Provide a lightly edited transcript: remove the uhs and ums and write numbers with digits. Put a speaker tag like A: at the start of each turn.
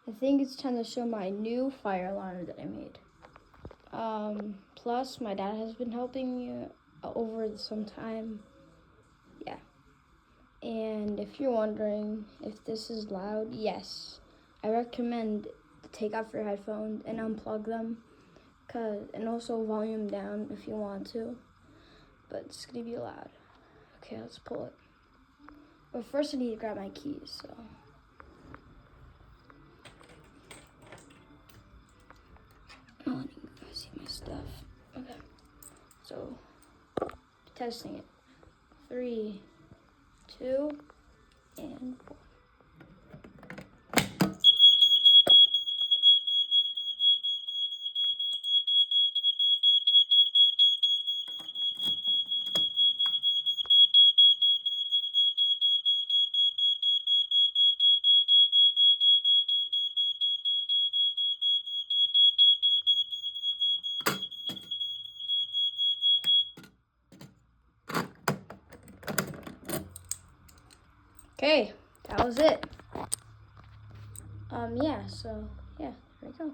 A: I think it's time to show my new fire alarm that I made. Plus, my dad has been helping me over some time. Yeah. And if you're wondering if this is loud, yes. I recommend to take off your headphones and unplug them, and also volume down if you want to. But it's gonna be loud. Okay, let's pull it. But first I need to grab my keys, so. Oh, I need to go see my stuff. Okay. So, testing it. 3, 2, and 1. Okay, that was it. Yeah, so, yeah, there we go.